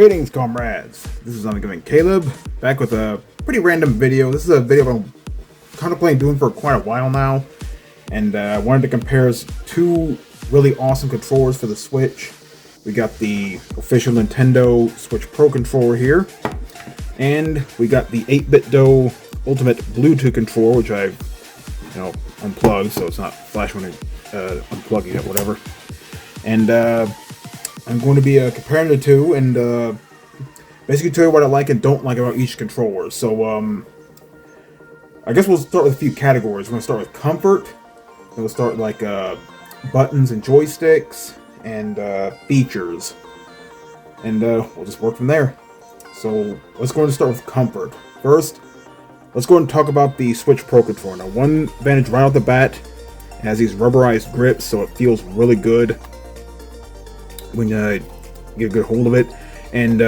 Greetings, comrades. This is Unforgiving Caleb, back with a pretty random video. This is a video I'm contemplating doing for quite a while now, and I wanted to compare two really awesome controllers for the Switch. We got the official Nintendo Switch Pro controller here, and we got the 8BitDo Ultimate Bluetooth controller, which I, unplugged, so it's not flashing when I unplug it, whatever. And I'm going to be comparing the two and basically tell you what I like and don't like about each controller. So I guess we'll start with a few categories. We're going to start with comfort. Then we'll start like buttons and joysticks and features. And we'll just work from there. So let's go and start with comfort. First, let's go and talk about the Switch Pro controller. Now, one advantage right off the bat, it has these rubberized grips, so it feels really good when you get a good hold of it, and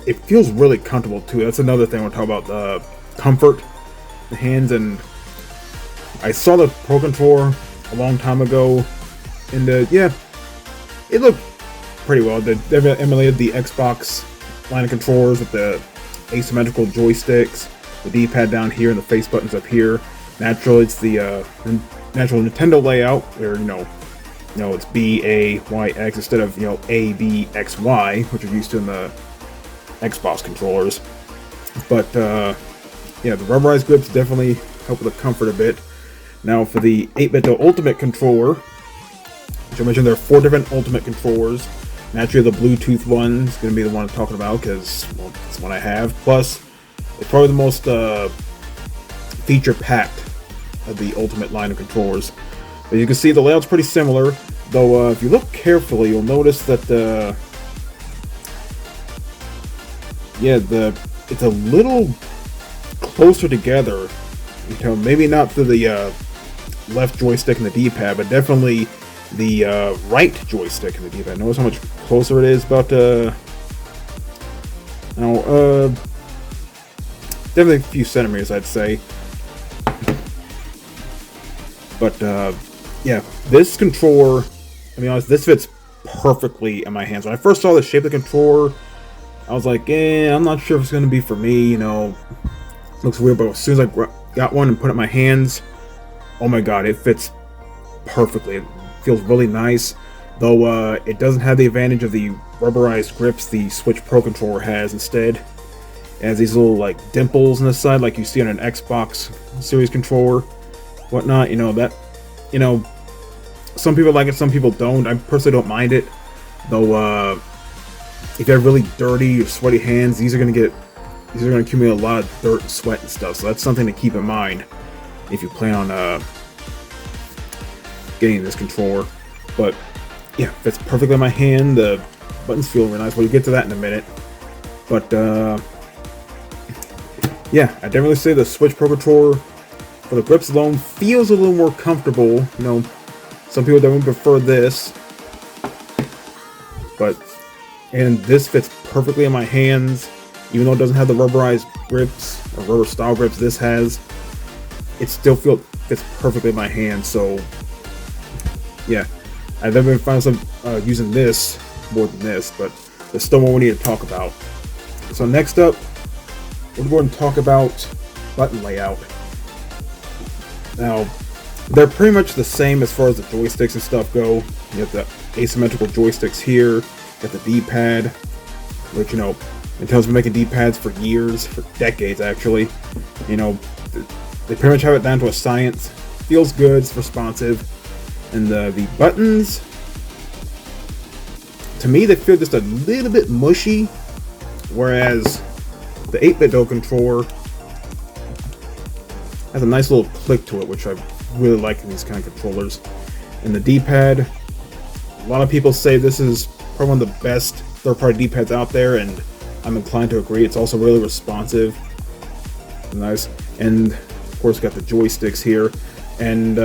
it feels really comfortable too. That's another thing we'll talk about, comfort, the hands. And I saw the Pro controller a long time ago, and yeah, it looked pretty well. They've emulated the Xbox line of controllers with the asymmetrical joysticks, the D-pad down here and the face buttons up here. Naturally, it's the natural Nintendo layout where it's B, A, Y, X instead of, A, B, X, Y, which you're used to in the Xbox controllers. But, yeah, the rubberized grips definitely help with the comfort a bit. Now, for the 8BitDo Ultimate controller, which I mentioned there are 4 different Ultimate controllers. Naturally, the Bluetooth one is going to be the one I'm talking about because, well, it's the one I have. Plus, it's probably the most feature-packed of the Ultimate line of controllers. But you can see the layout's pretty similar, though if you look carefully, you'll notice that it's a little closer together. Maybe not through the left joystick and the D-pad, but definitely the right joystick and the D-pad. Notice how much closer it is. About definitely a few centimeters, I'd say. But yeah, this controller, to be honest, this fits perfectly in my hands. When I first saw the shape of the controller, I was like, I'm not sure if it's going to be for me, it looks weird, but as soon as I got one and put it in my hands, oh my god, it fits perfectly. It feels really nice, though it doesn't have the advantage of the rubberized grips the Switch Pro controller has. Instead, it has these little, dimples on the side, like you see on an Xbox Series controller, whatnot, some people like it, some people don't. I personally don't mind it, though. If you have really dirty or sweaty hands, these are going to accumulate a lot of dirt and sweat and stuff. So that's something to keep in mind if you plan on getting this controller. But yeah, fits perfectly in my hand. The buttons feel really nice. We'll get to that in a minute. But yeah, I definitely say the Switch Pro controller, for the grips alone, feels a little more comfortable. Some people definitely prefer this, and this fits perfectly in my hands. Even though it doesn't have the rubberized grips or rubber style grips this has, it still fits perfectly in my hands. So yeah, I've never found myself using this more than this, but there's still more we need to talk about. So next up, we're going to talk about button layout. Now, they're pretty much the same as far as the joysticks and stuff go. You have the asymmetrical joysticks here, you got the D-pad, which, Nintendo's been making D-pads for years, for decades actually. They pretty much have it down to a science. Feels good, it's responsive. And the buttons, to me, they feel just a little bit mushy, whereas the 8BitDo controller has a nice little click to it, which I really like in these kind of controllers. And the D-pad, a lot of people say this is probably one of the best third-party D-pads out there, and I'm inclined to agree. It's also really responsive, nice, and of course got the joysticks here. And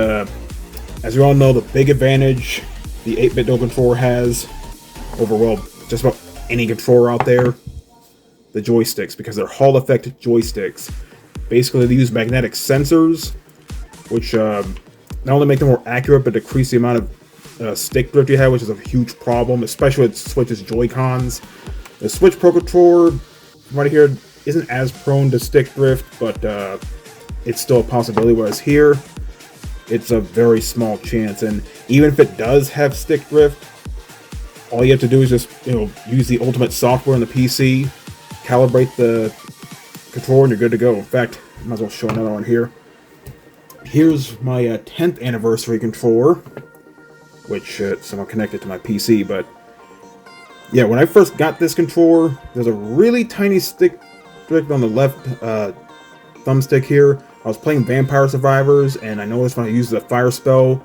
as you all know, the big advantage the 8BitDo controller has over, well, just about any controller out there, the joysticks, because they're Hall Effect Joysticks. Basically, they use magnetic sensors, which not only make them more accurate, but decrease the amount of stick drift you have, which is a huge problem, especially with Switch's Joy-Cons. The Switch Pro Controller, from what I hear, isn't as prone to stick drift, but it's still a possibility, whereas here, it's a very small chance. And even if it does have stick drift, all you have to do is just, use the ultimate software on the PC, calibrate the controller, and you're good to go. In fact, I might as well show another one here. Here's my 10th anniversary controller, which somehow connected to my PC, but yeah, when I first got this controller, there's a really tiny stick drift on the left thumbstick here. I was playing Vampire Survivors, and I noticed when I use the fire spell,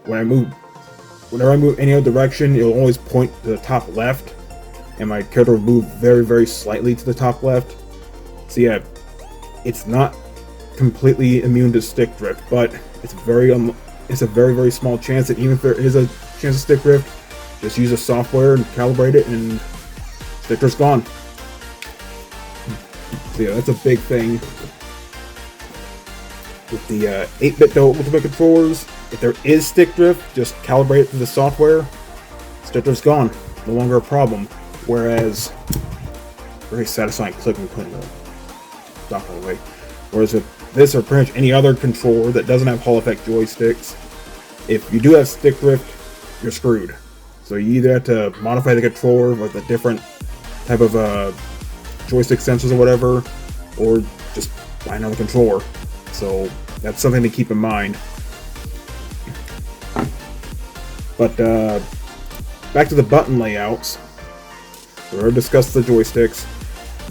whenever I move any other direction, it'll always point to the top left, and my character will move very, very slightly to the top left. So yeah, it's not completely immune to stick drift, but it's a very, very small chance that even if there is a chance of stick drift, just use the software and calibrate it, and stick drift's gone. So yeah, that's a big thing with the 8BitDo Ultimate controllers. If there is stick drift, just calibrate it through the software. Stick drift's gone, no longer a problem. Whereas, very satisfying click when putting the dock away. Whereas with this or pretty much any other controller that doesn't have Hall Effect Joysticks, if you do have stick drift, you're screwed. So you either have to modify the controller with a different type of joystick sensors or whatever, or just buy another controller. So that's something to keep in mind. But back to the button layouts. We already discussed the joysticks.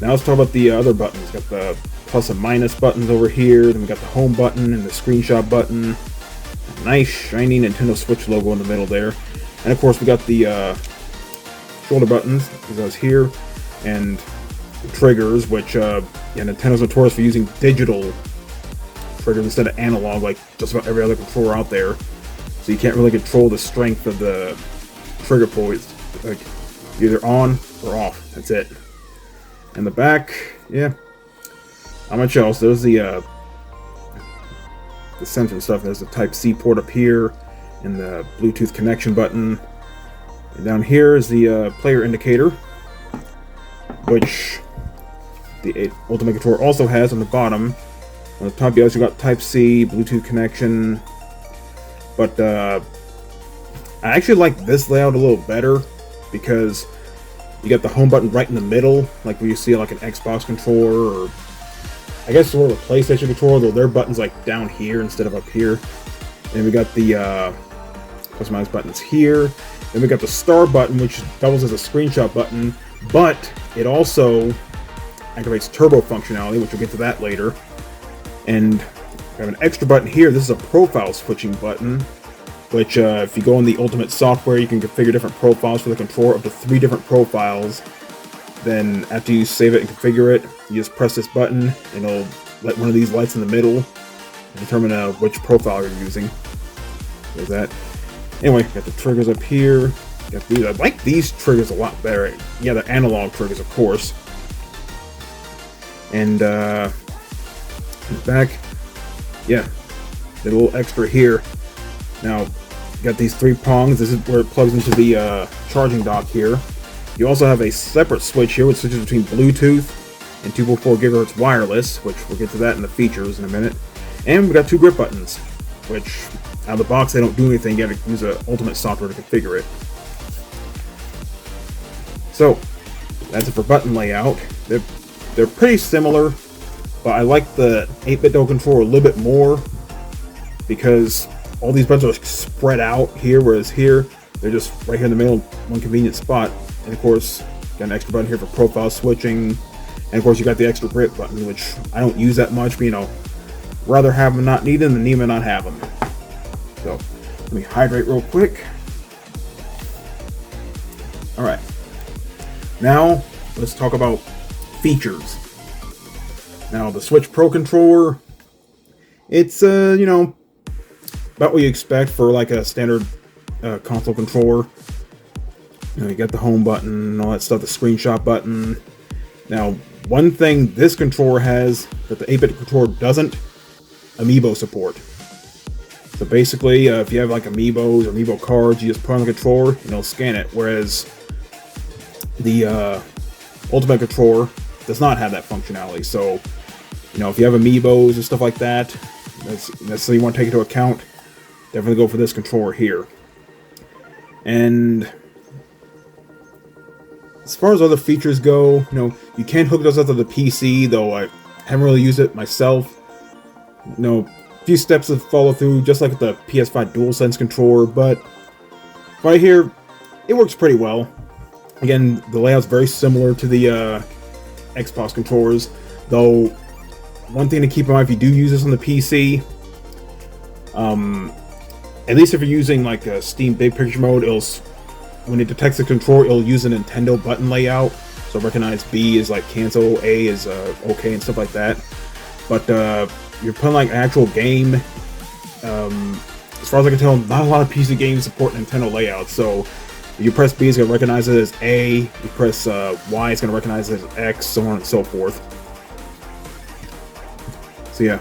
Now let's talk about the other buttons. Got the plus and minus buttons over here. Then we got the home button and the screenshot button. A nice shiny Nintendo Switch logo in the middle there. And of course we got the shoulder buttons, as I was here, and the triggers, which Nintendo's notorious for using digital triggers instead of analog, like just about every other controller out there. So you can't really control the strength of the trigger pull. It's like either on or off. That's it. And the back, yeah, not much else. There's the sensor and stuff. There's the Type-C port up here, and the Bluetooth connection button. And down here is the player indicator, which the Ultimate controller also has on the bottom. On the top, you also got Type-C, Bluetooth connection. But I actually like this layout a little better because you got the home button right in the middle, like where you see like an Xbox controller, or I guess sort of a PlayStation controller, though their button's like down here instead of up here. And we got the customized buttons here. Then we got the star button, which doubles as a screenshot button, but it also activates turbo functionality, which we'll get to that later. And we have an extra button here. This is a profile switching button, which if you go in the Ultimate software, you can configure different profiles for the controller, up to 3 different profiles. Then after you save it and configure it, you just press this button, and it'll let one of these lights in the middle and determine which profile you're using. There's that. Anyway, got the triggers up here. Got these. I like these triggers a lot better. Yeah, the analog triggers, of course. And back, yeah, a little extra here. Now, you got these 3 prongs. This is where it plugs into the charging dock here. You also have a separate switch here, which switches between Bluetooth and 2.4 GHz wireless, which we'll get to that in the features in a minute. And we got 2 grip buttons, which out of the box they don't do anything. You got to use the Ultimate software to configure it. So that's it for button layout. They're pretty similar, but I like the 8BitDo controller a little bit more because all these buttons are spread out here, whereas here they're just right here in the middle, one convenient spot. And of course, got an extra button here for profile switching, and of course you got the extra grip button, which I don't use that much, but rather have them not need them than need them not have them. So let me hydrate real quick. All right, now let's talk about features. Now the Switch Pro controller, it's about what you expect for like a standard console controller. You got the home button and all that stuff, the screenshot button. Now, one thing this controller has that the 8-bit controller doesn't, amiibo support. So basically, if you have like amiibos or amiibo cards, you just put on the controller and it'll scan it. Whereas the Ultimate controller does not have that functionality. So, you know, if you have amiibos and stuff like that, that's something you want to take into account. Definitely go for this controller here. And as far as other features go, you know, you can hook those up to the PC, though I haven't really used it myself. You know, a few steps to follow through, just like the PS5 DualSense controller, but right here, it works pretty well. Again, the layout's very similar to the Xbox controllers, though one thing to keep in mind if you do use this on the PC, at least if you're using like a Steam Big Picture mode, when it detects the controller, it'll use a Nintendo button layout. So recognize B is like cancel, A is okay, and stuff like that. But you're playing like an actual game. As far as I can tell, not a lot of PC games support Nintendo layouts. So if you press B, it's going to recognize it as A. You press Y, it's going to recognize it as X, so on and so forth. So yeah,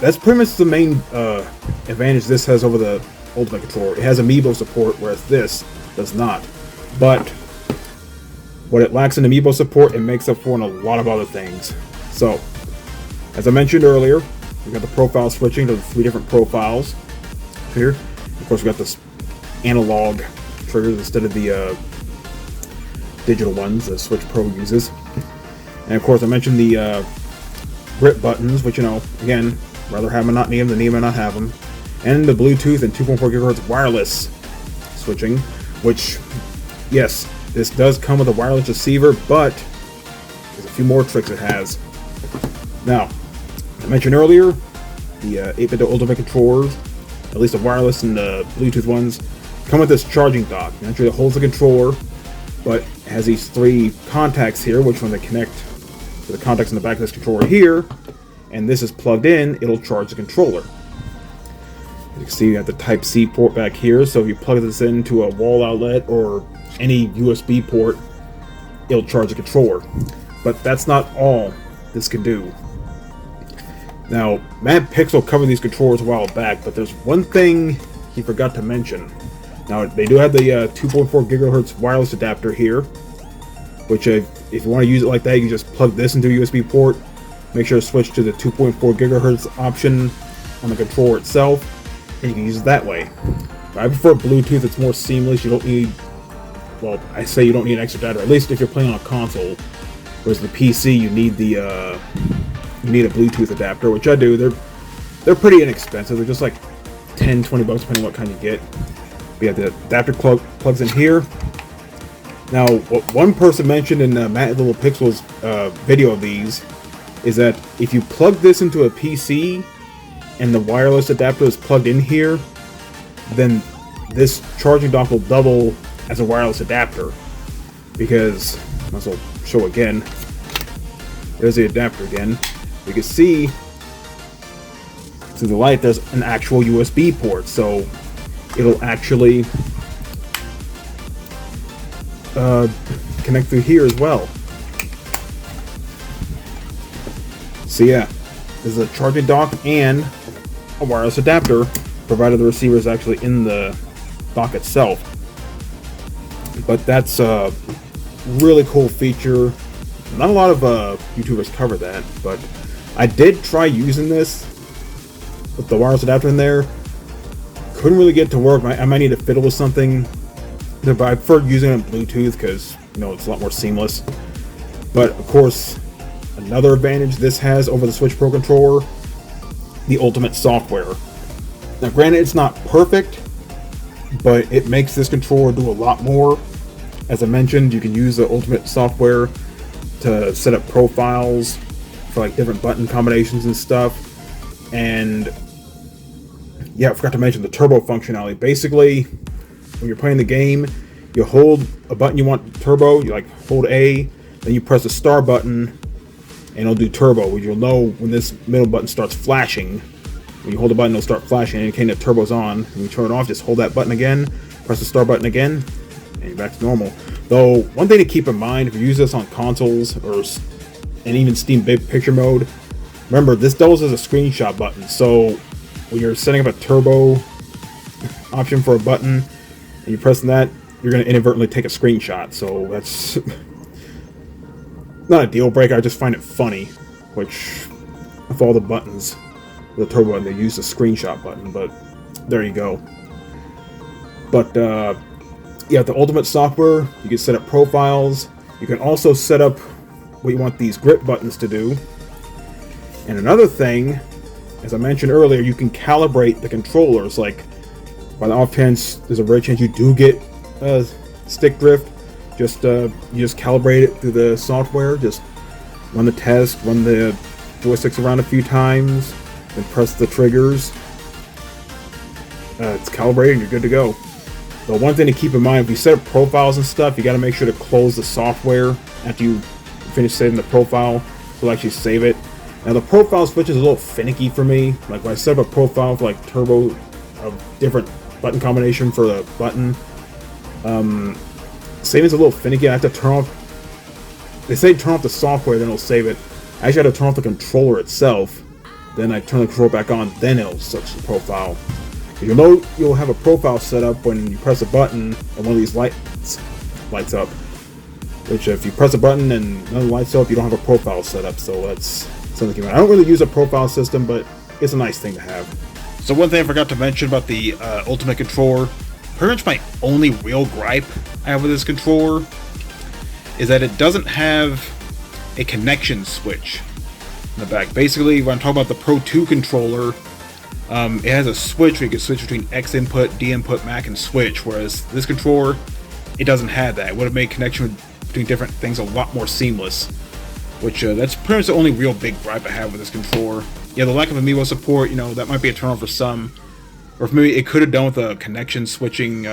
that's pretty much the main advantage this has over the Ultimate controller. It has amiibo support, whereas this does not. But what it lacks in amiibo support, it makes up for in a lot of other things. So, as I mentioned earlier, we got the profile switching to the 3 different profiles here. Of course, we got this analog triggers instead of the digital ones that Switch Pro uses. And of course, I mentioned the grip buttons, which, you know, again, rather have them and not need them than need them and not have them. And the Bluetooth and 2.4 GHz wireless switching, which, yes, this does come with a wireless receiver, but there's a few more tricks it has. Now, I mentioned earlier, the 8BitDo Ultimate controllers, at least the wireless and the Bluetooth ones, come with this charging dock. Naturally, it holds the controller, but it has these 3 contacts here, which when they connect to the contacts in the back of this controller here, and this is plugged in, it'll charge the controller. You can see you have the Type-C port back here, so if you plug this into a wall outlet or any USB port, it'll charge the controller. But that's not all this can do. Now, Mad Pixel covered these controllers a while back, but there's one thing he forgot to mention. Now, they do have the 2.4 GHz wireless adapter here, which if you want to use it like that, you can just plug this into a USB port. Make sure to switch to the 2.4 GHz option on the controller itself, and you can use it that way. But I prefer Bluetooth, it's more seamless. You don't need, well, I say you don't need an extra adapter, at least if you're playing on a console. Whereas the PC, you need the you need a Bluetooth adapter, which I do. They're pretty inexpensive. They're just like 10, 20 bucks depending on what kind you get. We have the adapter plugs in here. Now, what one person mentioned in Matt Little Pixel's video of these is that if you plug this into a PC and the wireless adapter is plugged in here, then this charging dock will double as a wireless adapter. Because, might as well show again. There's the adapter again. You can see through the light there's an actual USB port, so it'll actually connect through here as well. So yeah, this is a charging dock and a wireless adapter, provided the receiver is actually in the dock itself. But that's a really cool feature. Not a lot of YouTubers cover that, but I did try using this with the wireless adapter in there. Couldn't really get it to work. I might need to fiddle with something, but I prefer using it on Bluetooth because, you know, it's a lot more seamless. But of course, another advantage this has over the Switch Pro controller, the Ultimate software. Now granted, it's not perfect, but it makes this controller do a lot more. As I mentioned, you can use the Ultimate software to set up profiles for like different button combinations and stuff. And yeah, I forgot to mention the turbo functionality. Basically, when you're playing the game, you hold a button you want turbo, you like hold A, then you press the star button and it'll do turbo, which you'll know when this middle button starts flashing. When you hold the button, it'll start flashing, indicating that turbo's on. When you turn it off, just hold that button again, press the star button again, and you're back to normal. Though, one thing to keep in mind, if you use this on consoles and even Steam Big Picture mode, remember, this doubles as a screenshot button, so when you're setting up a turbo option for a button, and you're pressing that, you're going to inadvertently take a screenshot. So that's not a deal breaker. I just find it funny, which of all the buttons, the turbo button, they use the screenshot button, but there you go. But yeah, the Ultimate software, you can set up profiles. You can also set up what you want these grip buttons to do. And another thing, as I mentioned earlier, you can calibrate the controllers. Like, by the off chance, there's a rare chance you do get stick drift. You just calibrate it through the software. Just run the test, run the joysticks around a few times, then press the triggers. It's calibrated and you're good to go. The one thing to keep in mind, if you set up profiles and stuff, you got to make sure to close the software after you finish saving the profile, so it'll actually save it. Now the profile switch is a little finicky for me. Like when I set up a profile for like turbo, a different button combination for the button, saving's a little finicky. I have to turn off. They say turn off the software, then it'll save it. I actually have to turn off the controller itself. Then I turn the controller back on, then it'll switch the profile. You'll know you'll have a profile set up when you press a button and one of these lights lights up. Which, if you press a button and none of the lights up, you don't have a profile set up. So that's something. I don't really use a profile system, but it's a nice thing to have. So one thing I forgot to mention about the Ultimate controller, pretty much my only real gripe I have with this controller is that it doesn't have a connection switch in the back. Basically, when I'm talking about the Pro 2 controller, it has a switch where you can switch between X input, D input, Mac, and switch, whereas this controller, it doesn't have that. It would have made connection between different things a lot more seamless, which that's pretty much the only real big gripe I have with this controller. Yeah, the lack of amiibo support, you know, that might be a turn-off for some, or maybe it could have done with a connection switching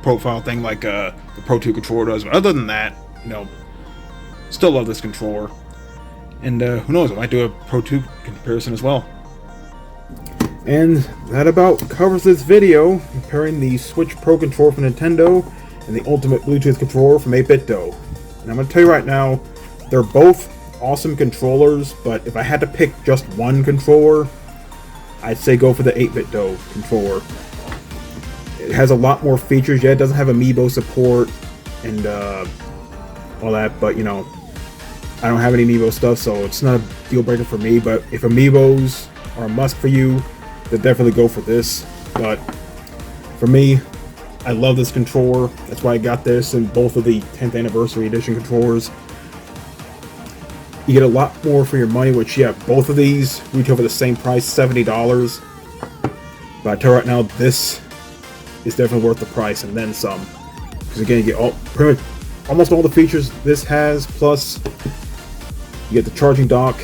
profile thing like the Pro 2 controller does. But other than that, you know, still love this controller. And who knows, I might do a Pro 2 comparison as well. And that about covers this video, comparing the Switch Pro controller from Nintendo and the Ultimate Bluetooth controller from 8BitDo. And I'm going to tell you right now, they're both awesome controllers, but if I had to pick just one controller, I'd say go for the 8BitDo controller. It has a lot more features. Yeah, it doesn't have amiibo support and all that, but you know, I don't have any amiibo stuff, so it's not a deal breaker for me. But if amiibos are a must for you, then definitely go for this. But for me, I love this controller. That's why I got this and both of the 10th anniversary edition controllers. You get a lot more for your money, which, yeah, both of these retail for the same price, $70. But I tell you right now, this is definitely worth the price and then some. Because again, you get pretty much almost all the features this has, plus you get the charging dock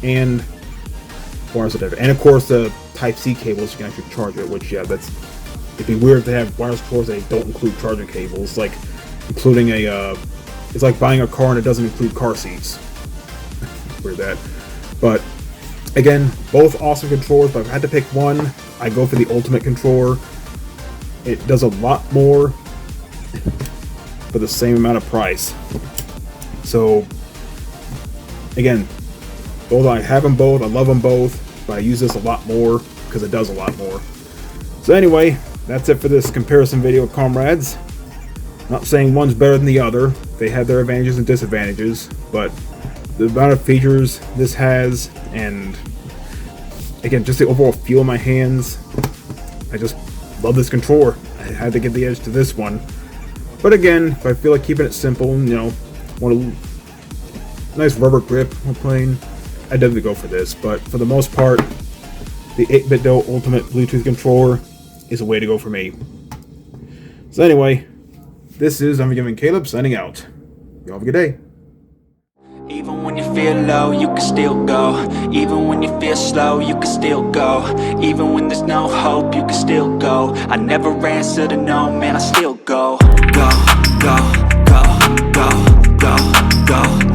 and wireless adapter. And of course the Type-C cables, you can actually charge it, which, yeah, it'd be weird to have wireless controllers that don't include charging cables, like including it's like buying a car and it doesn't include car seats. Weird that. But again, both awesome controllers, but if I had to pick one, I'd go for the Ultimate controller. It does a lot more for the same amount of price. So again, I have them both, I love them both, but I use this a lot more because it does a lot more. So anyway, that's it for this comparison video, comrades. Not saying one's better than the other. They have their advantages and disadvantages, but the amount of features this has, and again, just the overall feel in my hands, I just love this controller. I had to give the edge to this one. But again, if I feel like keeping it simple, you know, want a nice rubber grip while playing, I definitely go for this. But for the most part, the 8BitDo Ultimate Bluetooth controller is a way to go for me. So anyway, this is I'm Caleb signing out. You all have a good day. Even when you feel low, you can still go. Even when you feel slow, you can still go. Even when there's no hope, you can still go. I never answer to no, man, I still go. Go, go, go, go, go, go.